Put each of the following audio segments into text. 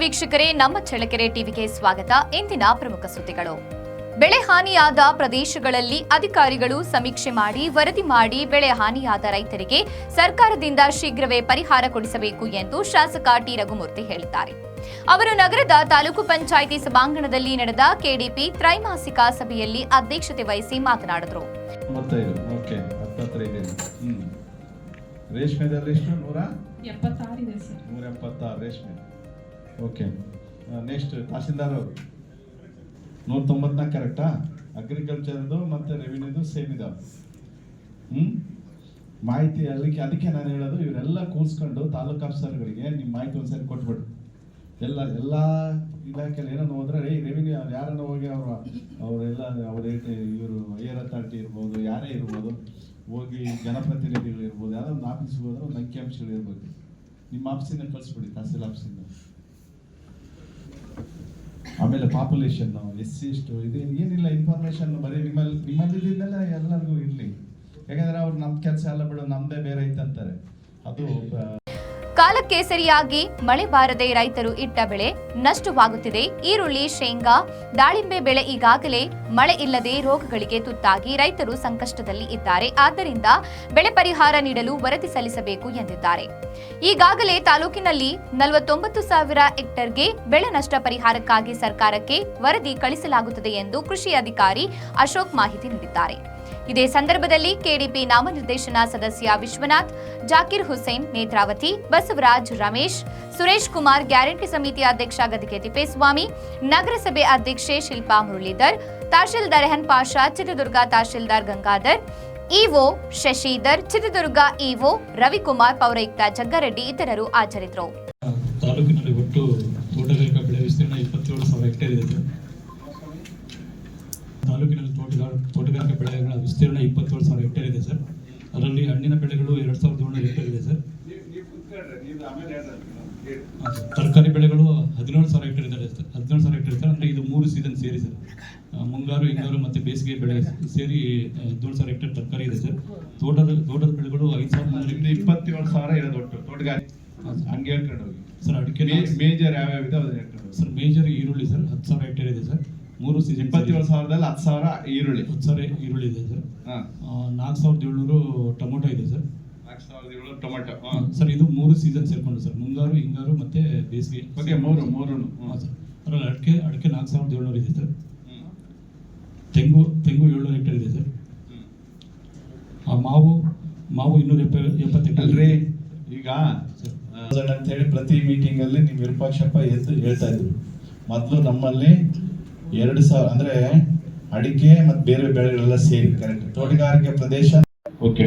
ವೀಕ್ಷಕರೇ, ನಮ್ಮ ಚಳ್ಳಕೆರೆ ಟಿವಿಗೆ ಸ್ವಾಗತ. ಇಂದಿನ ಪ್ರಮುಖ ಸುದ್ದಿಗಳು. ಬೆಳೆ ಹಾನಿಯಾದ ಪ್ರದೇಶಗಳಲ್ಲಿ ಅಧಿಕಾರಿಗಳು ಸಮೀಕ್ಷೆ ಮಾಡಿ ವರದಿ ಮಾಡಿ ಬೆಳೆ ಹಾನಿಯಾದ ರೈತರಿಗೆ ಸರ್ಕಾರದಿಂದ ಶೀಘ್ರವೇ ಪರಿಹಾರ ಕೊಡಿಸಬೇಕು ಎಂದು ಶಾಸಕ ಟಿ ರಘುಮೂರ್ತಿ ಹೇಳಿದ್ದಾರೆ. ಅವರು ನಗರದ ತಾಲೂಕು ಪಂಚಾಯಿತಿ ಸಭಾಂಗಣದಲ್ಲಿ ನಡೆದ ಕೆಡಿಪಿ ತ್ರೈಮಾಸಿಕ ಸಭೆಯಲ್ಲಿ ಅಧ್ಯಕ್ಷತೆ ವಹಿಸಿ ಮಾತನಾಡಿದರು. ರೇಷ್ಮೆದಲ್ಲಿ ಎಷ್ಟು 176 ಇದೆ ಸರ್. 176 ರೇಷ್ಮೆ. ಓಕೆ, ನೆಕ್ಸ್ಟ್ ತಹಸೀಲ್ದಾರ್ ಅವರು 194 ಕರೆಕ್ಟಾ? ಅಗ್ರಿಕಲ್ಚರ್ದು ಮತ್ತು ರೆವಿನ್ಯೂದು ಸೇಮ್ ಇದಾವೆ. ಮಾಹಿತಿ ಅದಕ್ಕೆ ನಾನು ಹೇಳೋದು, ಇವರೆಲ್ಲ ಕೂರಿಸ್ಕೊಂಡು ತಾಲೂಕು ಆಫೀಸರ್ಗಳಿಗೆ ನಿಮ್ಮ ಮಾಹಿತಿ ಒಂದ್ಸರಿ ಕೊಟ್ಬಿಡು. ಎಲ್ಲ ಇಲಾಖೆಯಲ್ಲಿ ಏನೋ ಹೋದ್ರೆ ರೆವಿನ್ಯೂ ಯಾರನ್ನ ಹೋಗಿ ಅವರೆಲ್ಲ ಇವರು ಏರ್ ಅಥಾರಿಟಿ ಇರ್ಬೋದು, ಯಾರೇ ಇರ್ಬೋದು, ಹೋಗಿ ಜನಪ್ರತಿನಿಧಿಗಳು ಇರ್ಬೋದು, ಯಾವುದೋ ಒಂದು ಆಫೀಸ್ಗೆ ಹೋದ್ರೆ ಒಂದು ಅಂಕಿಅಂಶಗಳು ಇರ್ಬೇಕು. ನಿಮ್ಮ ಆಫೀಸಿಂದ ಕಳಿಸ್ಬಿಡಿ, ತಹಸೀಲ್ ಆಫೀಸಿಂದ. ಆಮೇಲೆ ಪಾಪ್ಯುಲೇಷನ್ SC ಎಷ್ಟು ಇದೆ ಏನಿಲ್ಲ ಇನ್ಫಾರ್ಮೇಶನ್ ಬರೀ ನಿಮ್ಮಲ್ಲಿದ್ದೆಲ್ಲ ಎಲ್ಲರಿಗೂ ಇರಲಿ. ಯಾಕಂದ್ರೆ ಅವ್ರು ನಮ್ಮ ಕೆಲಸ ಎಲ್ಲ ಬಿಡು, ನಮ್ಮದೇ ಬೇರೆ ಐತಂತಾರೆ. ಅದು ಕಾಲಕ್ಕೆ ಸರಿಯಾಗಿ ಮಳೆ ಬಾರದೆ ರೈತರು ಇಟ್ಟ ಬೆಳೆ ನಷ್ಟವಾಗುತ್ತಿದೆ. ಈರುಳ್ಳಿ, ಶೇಂಗಾ, ದಾಳಿಂಬೆ ಬೆಳೆ ಈಗಾಗಲೇ ಮಳೆ ಇಲ್ಲದೆ ರೋಗಗಳಿಗೆ ತುತ್ತಾಗಿ ರೈತರು ಸಂಕಷ್ಟದಲ್ಲಿ ಇದ್ದಾರೆ. ಆದ್ದರಿಂದ ಬೆಳೆ ಪರಿಹಾರ ನೀಡಲು ವರದಿ ಸಲ್ಲಿಸಬೇಕು ಎಂದಿದ್ದಾರೆ. ಈಗಾಗಲೇ ತಾಲೂಕಿನಲ್ಲಿ 49,000 ಹೆಕ್ಟೇರ್ಗೆ ಬೆಳೆ ನಷ್ಟ ಪರಿಹಾರಕ್ಕಾಗಿ ಸರ್ಕಾರಕ್ಕೆ ವರದಿ ಕಳಿಸಲಾಗುತ್ತದೆ ಎಂದು ಕೃಷಿ ಅಧಿಕಾರಿ ಅಶೋಕ್ ಮಾಹಿತಿ ನೀಡಿದ್ದಾರೆ. ಇದೇ ಸಂದರ್ಭದಲ್ಲಿ ಕೆಡಿಪಿ ನಾಮನಿರ್ದೇಶನ ಸದಸ್ಯ ವಿಶ್ವನಾಥ್, ಜಾಕಿರ್ ಹುಸೇನ್, ನೇತ್ರಾವತಿ, ಬಸವರಾಜ್, ರಮೇಶ್, ಸುರೇಶ್ ಕುಮಾರ್, ಗ್ಯಾರಂಟಿ ಸಮಿತಿ ಅಧ್ಯಕ್ಷ ಗದಿಗೆ ತಿಪ್ಪೇಸ್ವಾಮಿ, ನಗರಸಭೆ ಅಧ್ಯಕ್ಷೆ ಶಿಲ್ಪಾ ಮುರಳೀಧರ್, ತಹಶೀಲ್ದಾರ್ ರೆಹನ್ ಪಾಷಾ, ಚಿತ್ರದುರ್ಗ ತಹಶೀಲ್ದಾರ್ ಗಂಗಾಧರ್, ಇಒ ಶಶಿಧರ್, ಚಿತ್ರದುರ್ಗ ಇಒ ರವಿಕುಮಾರ್, ಪೌರಾಯುಕ್ತ ಜಗ್ಗಾರೆಡ್ಡಿ ಇತರರು ಹಾಜರಿದ್ದರು. ತಾಲೂಕಿನಲ್ಲಿ ಒಟ್ಟು ತೋಟಗಾರಿಕಾ ಬೆಳೆ ವಿಸ್ತೀರ್ಣ 27,000 ಹೆಕ್ಟೇರ್ ಇದೆ. ತಾಲೂಕಿನಲ್ಲಿ ತೋಟಗಾರಿಕಾ ಬೆಳೆಗಳ ವಿಸ್ತೀರ್ಣ 27,000 ಹೆಕ್ಟೇರ್ ಇದೆ ಸರ್. ಅದರಲ್ಲಿ ಹಣ್ಣಿನ ಬೆಳೆಗಳು 2,700 ಹೆಕ್ಟೇರ್ ಇದೆ ಸರ್. ತರಕಾರಿ ಬೆಳೆಗಳು 17,000 ಹೆಕ್ಟೇರ್ ಇದೆ ಸರ್. 17,000 hectare sir. ಅಂದರೆ ಇದು 3 ಸೀಸನ್ ಸೇರಿ ಸರ್. ಮುಂಗಾರು, ಹಿಂಗಾರು ಮತ್ತು ಬೇಸಿಗೆ ಬೆಳೆ ಸೇರಿ 17,000 ಹೆಕ್ಟೇರ್ ತರಕಾರಿ ಇದೆ ಸರ್. ತೋಟದ ಬೆಳೆಗಳು 5,000 27,000 ಇರೋದು ಒಟ್ಟು ತೋಟಗಾರಿಕೆ. ಹಂಗೆ ಹೇಳ್ಕೊಂಡು ಹೋಗಿ ಸರ್. ಅಡಿಕೆ ಮೇಜರ್ ಯಾವ್ಯಾವ ಇದೆ ಸರ್? ಮೇಜರ್ ಈರುಳ್ಳಿ ಸರ್, 10,000 ಹೆಕ್ಟೇರ್ ಇದೆ ಸರ್. 3 ಸೀಸನ್. 27,000ದಲ್ಲಿ 10,000 ಈರುಳ್ಳಿ. 10,000 ಈರುಳ್ಳಿ ಇದೆ ಸರ್. 4,700 ಟೊಮೊಟೊ ಇದೆ ಸರ್. 4,700 tomato sir. ಇದು 3 ಸೀಸನ್ ಸೇರ್ಕೊಂಡು ಸರ್. ಮುಂಗಾರು, ಹಿಂಗಾರು ಮತ್ತೆ ಬೇಸಿಗೆ. ಓಕೆ, ಮೂರು ಸರ್. ಅದರಲ್ಲಿ ಅಡಿಕೆ 4,700 ಇದೆ ಸರ್. ತೆಂಗು 700 ಹೆಕ್ಟೇರ್ ಇದೆ ಸರ್. ಮಾವು 270 ಅಲ್ರಿ. ಈಗ ಅಂತ ಹೇಳಿ ಪ್ರತಿ ಮೀಟಿಂಗ್ ಅಲ್ಲಿ ನೀವು ವಿರೂಪಾಕ್ಷಪ್ಪ ಎದ್ದು ಹೇಳ್ತಾ ಇದ್ರು. ಮೊದಲು ನಮ್ಮಲ್ಲಿ 2,000 ಅಂದ್ರೆ ಅಡಿಕೆ ಮತ್ತೆ ಬೇರೆ ಬೆಳೆಗಳೆಲ್ಲ ಸೇರಿ ಕರೆಕ್ಟ್ ತೋಟಗಾರಿಕೆ ಪ್ರದೇಶ. ಓಕೆ,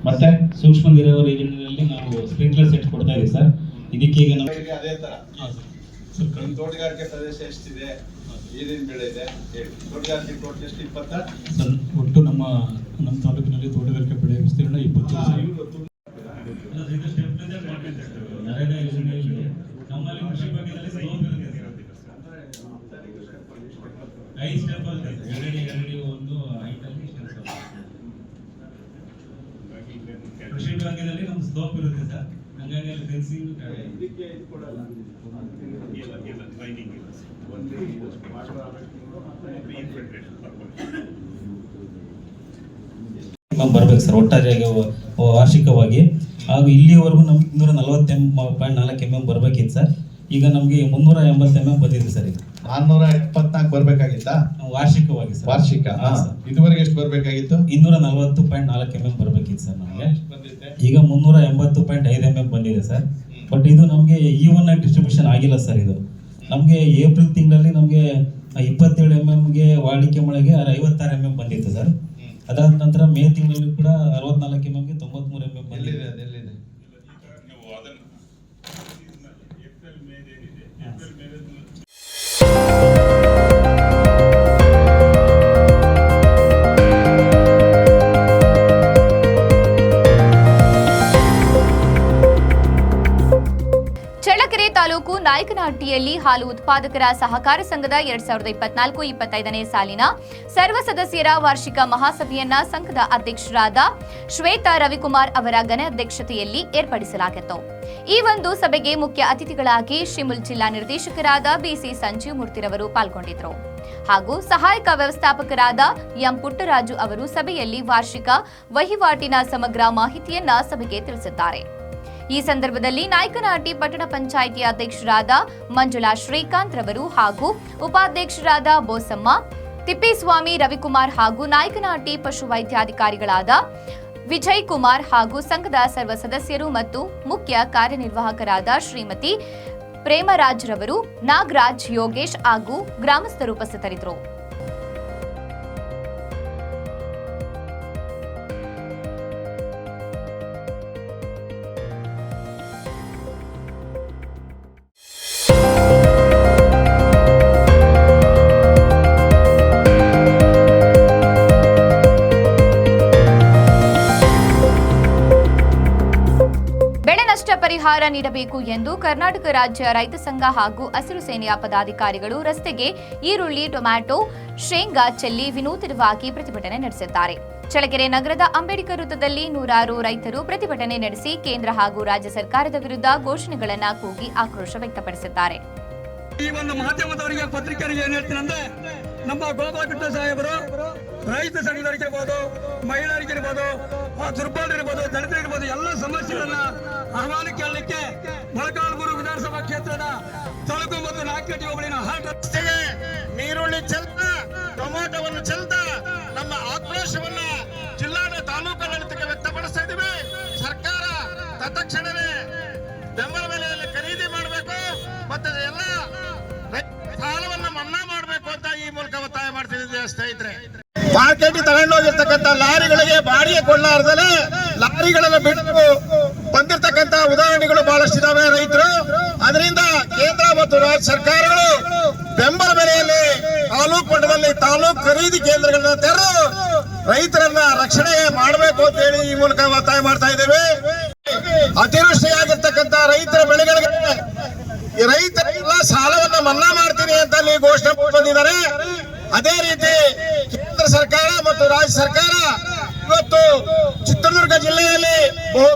ಮತ್ತೆ ಸೂಕ್ಷ್ಮ ನೀರಾವರಿ ಯೋಜನೆಯಲ್ಲಿ ನಾವು ಸ್ಪ್ರಿಂಕ್ಲರ್ ಸೆಟ್ ಕೊಡ್ತಾ ಇದೀವಿ ಸರ್. ಇದಕ್ಕೆ ಈಗ ನಾವು ಅದೇ ತರ ತೋಟಗಾರಿಕೆ ಪ್ರದೇಶ ಎಷ್ಟಿದೆ, ಏನೇನು ಬೆಳೆ ಇದೆ ಹೇಳಿ. ತೋಟಗಾರಿಕೆ ಟೋಟಲ್ ಎಷ್ಟು? 20 ಸರ್. ಒಟ್ಟು ನಮ್ಮ ತಾಲೂಕಿನಲ್ಲಿ ತೋಟಗಾರಿಕೆ ಬೆಳೆ ವಿಸ್ತೀರ್ಣ 20. ನಮ್ಮಲ್ಲಿ ಕೃಷಿ ಭಾಗದಲ್ಲಿ ಸ್ಲೋಪ್ ಇರುತ್ತೆ ಸರ್. 5 ಸ್ಟೆಪ್ ಇದೆ. 2 ಒಂದು ಹೈಟಲ್ಲಿ ಕೃಷಿ ಭಾಗದಲ್ಲಿ ನಮ್ಮ ಸ್ಲೋಪ್ ಇರುತ್ತೆ ಸರ್. ಹಾಗಾಗಿ ಅಲ್ಲಿ ಫೆನ್ಸಿಂಗ್ ಇದಕ್ಕೆ ಇದು ಕೊಡಲ್ಲ. ಟ್ರೈನಿಂಗ್ ಬರ್ಬೇಕು ಸರ್ ಒಟ್ಟಾರೆಯಾಗಿ ವಾರ್ಷಿಕವಾಗಿ. ಹಾಗೂ ಇಲ್ಲಿವರೆಗೂ ನಮ್ಗೆ 240.4 mm ಬರ್ಬೇಕಿತ್ತು ಸರ್. ಈಗ ನಮಗೆ 380 mm ಬಂದಿದೆ ಸರ್. ಈಗ 474 ಬರ್ಬೇಕಾಗಿತ್ತಾ ವಾರ್ಷಿಕವಾಗಿ ಸರ್? ವಾರ್ಷಿಕ. ಇದುವರೆಗೆ ಎಷ್ಟು ಬರ್ಬೇಕಾಗಿತ್ತು? 240.4 mm ಬರ್ಬೇಕಿತ್ತು ಸರ್. ನಮಗೆ ಈಗ 380.5 mm ಬಂದಿದೆ ಸರ್. ಬಟ್ ಇದು ನಮಗೆ ಈವನ್ ಆಗಿ ಡಿಸ್ಟ್ರಿಬ್ಯೂಷನ್ ಆಗಿಲ್ಲ ಸರ್. ಇದು ನಮಗೆ ಏಪ್ರಿಲ್ ತಿಂಗಳಲ್ಲಿ ನಮಗೆ 27 mm ವಾಡಿಕೆ ಮಳೆಗೆ 56 mm ಬಂದಿತ್ತು ಸರ್. ಅದಾದ ನಂತರ ಮೇ ತಿಂಗಳಲ್ಲಿ ಕೂಡ 64 mm 93 mm ಬಂದಿದೆ. ಚಳ್ಳಕೆರೆ ತಾಲೂಕು ನಾಯಕನಹಟ್ಟಿಯಲ್ಲಿ ಹಾಲು ಉತ್ಪಾದಕರ ಸಹಕಾರ ಸಂಘದ 2024-25ನೇ ಸಾಲಿನ ಸರ್ವ ಸದಸ್ಯರ ವಾರ್ಷಿಕ ಮಹಾಸಭೆಯನ್ನ ಸಂಘದ ಅಧ್ಯಕ್ಷರಾದ ಶ್ವೇತಾ ರವಿಕುಮಾರ್ ಅವರ ಘನ ಅಧ್ಯಕ್ಷತೆಯಲ್ಲಿ ಏರ್ಪಡಿಸಲಾಗಿತ್ತು. ಈ ಒಂದು ಸಭೆಗೆ ಮುಖ್ಯ ಅತಿಥಿಗಳಾಗಿ ಶಿಮುಲ್ ಜಿಲ್ಲಾ ನಿರ್ದೇಶಕರಾದ ಬಿಸಿ ಸಂಜೀವ್ ಮೂರ್ತಿರವರು ಪಾಲ್ಗೊಂಡಿದ್ದರು. ಹಾಗೂ ಸಹಾಯಕ ವ್ಯವಸ್ಥಾಪಕರಾದ ಎಂ ಪುಟ್ಟರಾಜು ಅವರು ಸಭೆಯಲ್ಲಿ ವಾರ್ಷಿಕ ವಹಿವಾಟಿನ ಸಮಗ್ರ ಮಾಹಿತಿಯನ್ನ ಸಭೆಗೆ ತಿಳಿಸಿದ್ದಾರೆ. ಈ ಸಂದರ್ಭದಲ್ಲಿ ನಾಯಕನಹಟ್ಟಿ ಪಟ್ಟಣ ಪಂಚಾಯಿತಿ ಅಧ್ಯಕ್ಷರಾದ ಮಂಜುಳಾ ಶ್ರೀಕಾಂತ್ ರವರು ಹಾಗೂ ಉಪಾಧ್ಯಕ್ಷರಾದ ಬೋಸಮ್ಮ, ತಿಪ್ಪೇಸ್ವಾಮಿ, ರವಿಕುಮಾರ್ ಹಾಗೂ ನಾಯಕನಹಟ್ಟಿ ಪಶುವೈದ್ಯಾಧಿಕಾರಿಗಳಾದ ವಿಜಯ್ ಕುಮಾರ್ ಹಾಗೂ ಸಂಘದ ಸರ್ವ ಸದಸ್ಯರು ಮತ್ತು ಮುಖ್ಯ ಕಾರ್ಯನಿರ್ವಾಹಕರಾದ ಶ್ರೀಮತಿ ಪ್ರೇಮರಾಜ್ ರವರು, ನಾಗರಾಜ್, ಯೋಗೇಶ್ ಹಾಗೂ ಗ್ರಾಮಸ್ಥರು ಉಪಸ್ಥಿತರಿದ್ದರು. ಪರಿಹಾರ ನೀಡಬೇಕು ಎಂದು ಕರ್ನಾಟಕ ರಾಜ್ಯ ರೈತ ಸಂಘ ಹಾಗೂ ಹಸಿರು ಸೇನೆಯ ಪದಾಧಿಕಾರಿಗಳು ರಸ್ತೆಗೆ ಈರುಳ್ಳಿ, ಟೊಮ್ಯಾಟೊ, ಶೇಂಗಾ ಚೆಲ್ಲಿ ವಿನೂತನವಾಗಿ ಪ್ರತಿಭಟನೆ ನಡೆಸಿದ್ದಾರೆ. ಚಳ್ಳಕೆರೆ ನಗರದ ಅಂಬೇಡ್ಕರ್ ವೃತ್ತದಲ್ಲಿ ನೂರಾರು ರೈತರು ಪ್ರತಿಭಟನೆ ನಡೆಸಿ ಕೇಂದ್ರ ಹಾಗೂ ರಾಜ್ಯ ಸರ್ಕಾರದ ವಿರುದ್ಧ ಘೋಷಣೆಗಳನ್ನು ಕೂಗಿ ಆಕ್ರೋಶ ವ್ಯಕ್ತಪಡಿಸಿದ್ದಾರೆ. ಈ ಒಂದು ಮಾಧ್ಯಮದವರಿಗೆ, ಪತ್ರಿಕೆಯವರಿಗೆ ಏನ್ ಹೇಳ್ತೀನಂದ್ರೆ, ನಮ್ಮ ಗೋಪಾಲಕೃಷ್ಣ ಸಾಹೇಬರು ರೈತ ಸಂಘದವರಿಗಿರ್ಬೋದು, ಮಹಿಳೆಯರಿಗಿರ್ಬೋದು, ದುರ್ಬಲರಿರ್ಬೋದು, ದಲಿತರಿರ್ಬೋದು, ಎಲ್ಲ ಸಮಸ್ಯೆಗಳನ್ನ ಆಹ್ವಾನ ಕೇಳಲಿಕ್ಕೆ ಮೊಳಕಾಲ್ಮೂರು ವಿಧಾನಸಭಾ ಕ್ಷೇತ್ರದ ತಾಲೂಕು ಮತ್ತು ನಾಲ್ಕೇಟಿ ಹೋಬಳಿನ ರಸ್ತೆಗೆ ನೀರುಳ್ಳಿ ಚೆಲ್ತಾ, ಟೊಮೊಟೊವನ್ನು ಚೆಲ್ತಾ ನಮ್ಮ ಆಕ್ರೋಶವನ್ನ ಜಿಲ್ಲಾಡ ತಾಲೂಕಾಡಳಿತಕ್ಕೆ ವ್ಯಕ್ತಪಡಿಸ್ತಾ ಇದ್ದೀವಿ. ಸರ್ಕಾರ ತತ್ಕ್ಷಣವೇ ಬೆಂಬಲ ಬೆಲೆಯಲ್ಲಿ ಖರೀದಿ ಮಾಡಬೇಕು ಮತ್ತೆ ಎಲ್ಲ ಸಾಲವನ್ನ ಮನ್ನಾ ಮಾಡಬೇಕು ಅಂತ ಈ ಮೂಲಕ ಒತ್ತಾಯ ಮಾಡ್ತಿದ್ದೀವಿ ಸ್ನೇಹಿತರೆ. ಮಾರ್ಕೆಟ್ ತಗೊಂಡೋಗಿರ್ತಕ್ಕಂಥ ಲಾರಿಗಳಿಗೆ ಬಾಡಿಗೆ ಕೊಡಲಾರ್ದಲೆ ಲಾರಿಗಳೆಲ್ಲ ಬಿಟ್ಟು ಬಂದಿರತಕ್ಕಂತ ಉದಾಹರಣೆಗಳು ಬಹಳಷ್ಟಿದಾವೆ ರೈತರು. ಅದರಿಂದ ಕೇಂದ್ರ ಮತ್ತು ರಾಜ್ಯ ಸರ್ಕಾರಗಳು ಬೆಂಬಲ ಬೆಲೆಯಲ್ಲಿ ತಾಲೂಕು ಮಟ್ಟದಲ್ಲಿ ತಾಲೂಕು ಖರೀದಿ ಕೇಂದ್ರಗಳನ್ನ ತೆರೆದು ರೈತರನ್ನ ರಕ್ಷಣೆ ಮಾಡಬೇಕು ಅಂತ ಹೇಳಿ ಈ ಮೂಲಕ ಒತ್ತಾಯ ಮಾಡ್ತಾ ಇದ್ದೇವೆ. ಅತಿವೃಷ್ಟಿಯಾಗಿರ್ತಕ್ಕಂಥ ರೈತರ ಬೆಳೆಗಳಿಗೆ ರೈತರೆಲ್ಲ ಸಾಲವನ್ನ ಮನ್ನಾ ಮಾಡ್ತೀನಿ ಅಂತ ಅಲ್ಲಿ ಘೋಷಣೆ ಬಂದಿದ್ದಾರೆ. ಅದೇ ರೀತಿ ಕೇಂದ್ರ ಸರ್ಕಾರ ಮತ್ತು ರಾಜ್ಯ ಸರ್ಕಾರ ಇವತ್ತು ಚಿತ್ರದುರ್ಗ ಜಿಲ್ಲೆಯಲ್ಲಿ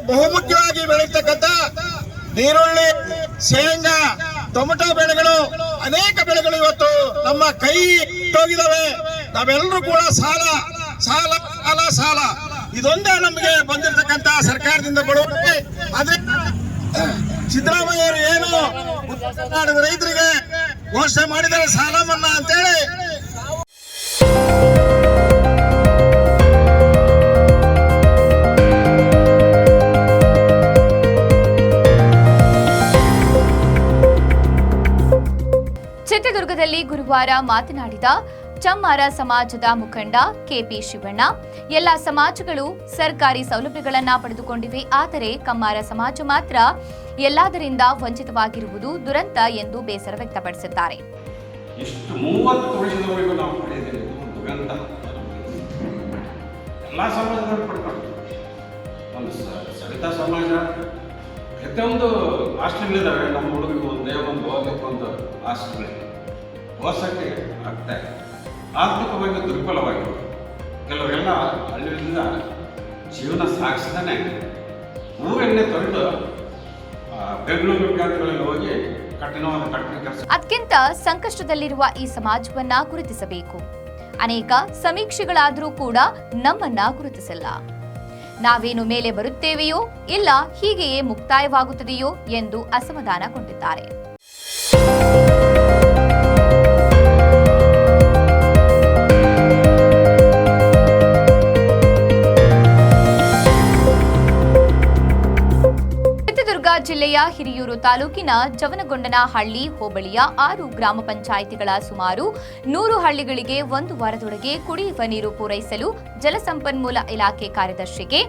ಬಹುಮುಖ್ಯವಾಗಿ ಬೆಳೀತಕ್ಕಂಥ ಈರುಳ್ಳಿ, ಶೇಂಗಾ, ಟೊಮೆಟೊ ಬೆಳೆಗಳು, ಅನೇಕ ಬೆಳೆಗಳು ಇವತ್ತು ನಮ್ಮ ಕೈ ಹೋಗಿದಾವೆ. ನಾವೆಲ್ಲರೂ ಕೂಡ ಸಾಲ ಸಾಲ ಸಾಲ ಸಾಲ ಇದೊಂದೇ ನಮಗೆ ಬಂದಿರತಕ್ಕಂತ ಸರ್ಕಾರದಿಂದ ಬಡವರಿಗೆ. ಆದ್ರೆ ಸಿದ್ದರಾಮಯ್ಯ ಅವರು ಏನು ರೈತರಿಗೆ ಘೋಷಣೆ ಮಾಡಿದರೆ ಸಾಲ ಮನ್ನಾ ಅಂತೇಳಿ, ಚಿತ್ರದುರ್ಗದಲ್ಲಿ ಗುರುವಾರ ಮಾತನಾಡಿದ ಚಮ್ಮಾರ ಸಮಾಜದ ಮುಖಂಡ ಕೆಪಿ ಶಿವಣ್ಣ, ಎಲ್ಲ ಸಮಾಜಗಳು ಸರ್ಕಾರಿ ಸೌಲಭ್ಯಗಳನ್ನ ಪಡೆದುಕೊಂಡಿವೆ, ಆದರೆ ಕಮ್ಮಾರ ಸಮಾಜ ಮಾತ್ರ ಎಲ್ಲದರಿಂದ ವಂಚಿತವಾಗಿರುವುದು ದುರಂತ ಎಂದು ಬೇಸರ ವ್ಯಕ್ತಪಡಿಸಿದ್ದಾರೆ. ಇಷ್ಟು 30 ವರ್ಷದವರೆಗೂ ನಾವು ಪಡೆದಿದ್ದೇವೆ, ಒಂದು ದುರಂತ. ಎಲ್ಲ ಸಮಾಜದವರು ಪಡ್ಕೊಂಡು ಒಂದು ಸವಿತಾ ಸಮಾಜ ಪ್ರತಿಯೊಂದು ಹಾಸ್ಟೆಲ್ಗಳಿದ್ದಾವೆ. ನಮ್ಮ ಹುಡುಗಿಗೆ ಒಂದೇ ಒಂದು ಓದಲಿಕ್ಕೆ ಒಂದು ಹಾಸ್ಟೆಲ್ ಓದಿಸೋಕ್ಕೆ ಆಗ್ತಾ ಇದೆ. ಆರ್ಥಿಕವಾಗಿ ದುರ್ಬಲವಾಗಿದೆ. ಕೆಲವರೆಲ್ಲ ಹಳ್ಳಿಯಿಂದ ಜೀವನ ಸಾಗಿಸ್ತಾನೆ ಊರೆಣ್ಣೆ ತೊರೆದು ಬೆಂಗಳೂರು ಕೇಂದ್ರಗಳಲ್ಲಿ ಹೋಗಿ ಕಠಿಣವಾದ ಕೆಲಸ. ಅತ್ಯಂತ ಸಂಕಷ್ಟದಲ್ಲಿರುವ ಈ ಸಮಾಜವನ್ನ ಗುರುತಿಸಬೇಕು. ಅನೇಕ ಸಮೀಕ್ಷೆಗಳಾದರೂ ಕೂಡ ನಮ್ಮನ್ನ ಗುರುತಿಸಿಲ್ಲ. ನಾವೇನು ಮೇಲೆ ಬರುತ್ತೇವೆಯೋ ಇಲ್ಲ ಹೀಗೆಯೇ ಮುಕ್ತಾಯವಾಗುತ್ತದೆಯೋ ಎಂದು ಅಸಮಾಧಾನಗೊಂಡಿದ್ದಾರೆ. ಜಿಲ್ಲೆಯ ಹಿರಿಯೂರು ತಾಲೂಕಿನ ಜವನಗೊಂಡನಹಳ್ಳಿ ಹೋಬಳಿಯ 6 ಗ್ರಾಮ ಪಂಚಾಯಿತಿಗಳ ಸುಮಾರು 100 ಹಳ್ಳಿಗಳಿಗೆ 1 ವಾರದೊಳಗೆ ಕುಡಿಯುವ ನೀರು ಪೂರೈಸಲು ಜಲಸಂಪನ್ಮೂಲ ಇಲಾಖೆ ಕಾರ್ಯದರ್ಶಿಗೆ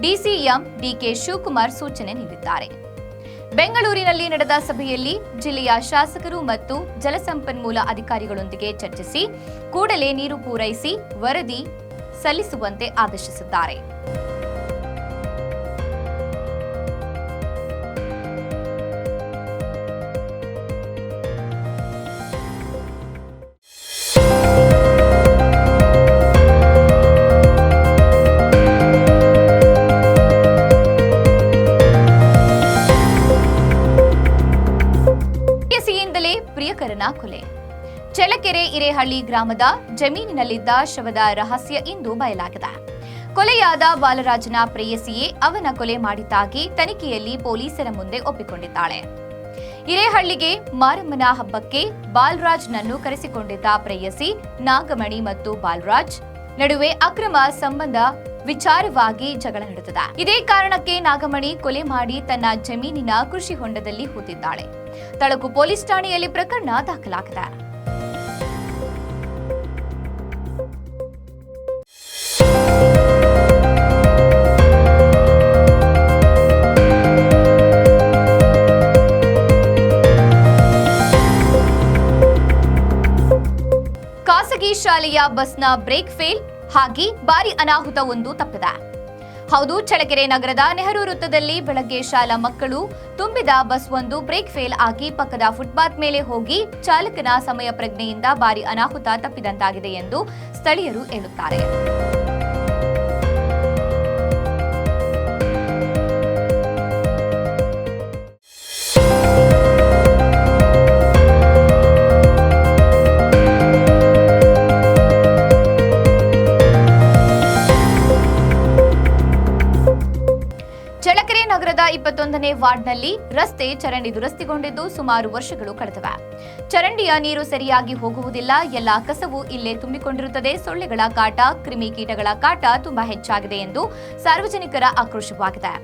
ಡಿಸಿಎಂ ಡಿಕೆ ಶಿವಕುಮಾರ್ ಸೂಚನೆ ನೀಡಿದ್ದಾರೆ. ಬೆಂಗಳೂರಿನಲ್ಲಿ ನಡೆದ ಸಭೆಯಲ್ಲಿ ಜಿಲ್ಲೆಯ ಶಾಸಕರು ಮತ್ತು ಜಲಸಂಪನ್ಮೂಲ ಅಧಿಕಾರಿಗಳೊಂದಿಗೆ ಚರ್ಚಿಸಿ ಕೂಡಲೇ ನೀರು ಪೂರೈಸಿ ವರದಿ ಸಲ್ಲಿಸುವಂತೆ ಆದೇಶಿಸಿದ್ದಾರೆ. ಚಳ್ಳಕೆರೆ ಹಿರೇಹಳ್ಳಿ ಗ್ರಾಮದ ಜಮೀನಿನಲ್ಲಿದ್ದ ಶವದ ರಹಸ್ಯ ಇಂದು ಬಯಲಾಗಿದೆ. ಕೊಲೆಯಾದ ಬಾಲರಾಜನ ಪ್ರೇಯಸಿಯೇ ಅವನ ಕೊಲೆ ಮಾಡಿದ್ದಾಗಿ ತನಿಖೆಯಲ್ಲಿ ಪೊಲೀಸರ ಮುಂದೆ ಒಪ್ಪಿಕೊಂಡಿದ್ದಾಳೆ. ಹಿರೇಹಳ್ಳಿಗೆ ಮಾರಮ್ಮನ ಹಬ್ಬಕ್ಕೆ ಬಾಲರಾಜ್ನನ್ನು ಕರೆಸಿಕೊಂಡಿದ್ದ ಪ್ರೇಯಸಿ ನಾಗಮಣಿ ಮತ್ತು ಬಾಲರಾಜ್ ನಡುವೆ ಅಕ್ರಮ ಸಂಬಂಧ ವಿಚಾರವಾಗಿ ಜಗಳ ನಡೆದಿದೆ. ಇದೇ ಕಾರಣಕ್ಕೆ ನಾಗಮಣಿ ಕೊಲೆ ಮಾಡಿ ತನ್ನ ಜಮೀನಿನ ಕೃಷಿ ಹೊಂಡದಲ್ಲಿ ಹೂತಿದ್ದಾಳೆ. ತಳಕು ಪೊಲೀಸ್ ಠಾಣೆಯಲ್ಲಿ ಪ್ರಕರಣ ದಾಖಲಾಗಿದೆ. ಖಾಸಗಿ ಶಾಲೆಯ ಬಸ್ನ ಬ್ರೇಕ್ ಫೇಲ್ ಹಾಗೆ ಭಾರಿ ಅನಾಹುತವೊಂದು ತಪ್ಪಿದೆ. ಹೌದು, ಚಳ್ಳಕೆರೆ ನಗರದ ನೆಹರು ವೃತ್ತದಲ್ಲಿ ಬೆಳಗ್ಗೆ ಶಾಲಾ ಮಕ್ಕಳು ತುಂಬಿದ ಬಸ್ ಒಂದು ಬ್ರೇಕ್ ಫೇಲ್ ಆಗಿ ಪಕ್ಕದ ಫುಟ್ಪಾತ್ ಮೇಲೆ ಹೋಗಿ ಚಾಲಕನ ಸಮಯ ಪ್ರಜ್ಞೆಯಿಂದ ಭಾರಿ ಅನಾಹುತ ತಪ್ಪಿದಂತಾಗಿದೆ ಎಂದು ಸ್ಥಳೀಯರು ಹೇಳುತ್ತಾರೆ. ಚಳ್ಳಕೆರೆ ನಗರದ 21ನೇ ವಾರ್ಡ್ನಲ್ಲಿ ರಸ್ತೆ ಚರಂಡಿ ದುರಸ್ತಿಗೊಂಡಿದ್ದು ಸುಮಾರು ವರ್ಷಗಳು ಕಳೆದಿವೆ. ಚರಂಡಿಯ ನೀರು ಸರಿಯಾಗಿ ಹೋಗುವುದಿಲ್ಲ, ಎಲ್ಲಾ ಕಸವು ಇಲ್ಲೇ ತುಂಬಿಕೊಂಡಿರುತ್ತದೆ. ಸೊಳ್ಳೆಗಳ ಕಾಟ, ಕ್ರಿಮಿಕೀಟಗಳ ಕಾಟ ತುಂಬಾ ಹೆಚ್ಚಾಗಿದೆ ಎಂದು ಸಾರ್ವಜನಿಕರ ಆಕ್ರೋಶವಾಗಿದೆ.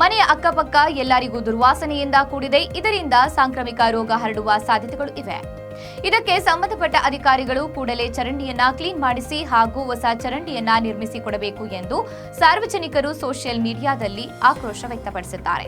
ಮನೆಯ ಅಕ್ಕಪಕ್ಕ ಎಲ್ಲರಿಗೂ ದುರ್ವಾಸನೆಯಿಂದ ಕೂಡಿದೆ. ಇದರಿಂದ ಸಾಂಕ್ರಾಮಿಕ ರೋಗ ಹರಡುವ ಸಾಧ್ಯತೆಗಳು ಇವೆ. ಇದಕ್ಕೆ ಸಂಬಂಧಪಟ್ಟ ಅಧಿಕಾರಿಗಳು ಕೂಡಲೇ ಚರಂಡಿಯನ್ನ ಕ್ಲೀನ್ ಮಾಡಿಸಿ ಹಾಗೂ ಹೊಸ ಚರಂಡಿಯನ್ನ ನಿರ್ಮಿಸಿ ಕೊಡಬೇಕು ಎಂದು ಸಾರ್ವಜನಿಕರು ಸೋಷಿಯಲ್ ಮೀಡಿಯಾದಲ್ಲಿ ಆಕ್ರೋಶ ವ್ಯಕ್ತಪಡಿಸಿದ್ದಾರೆ.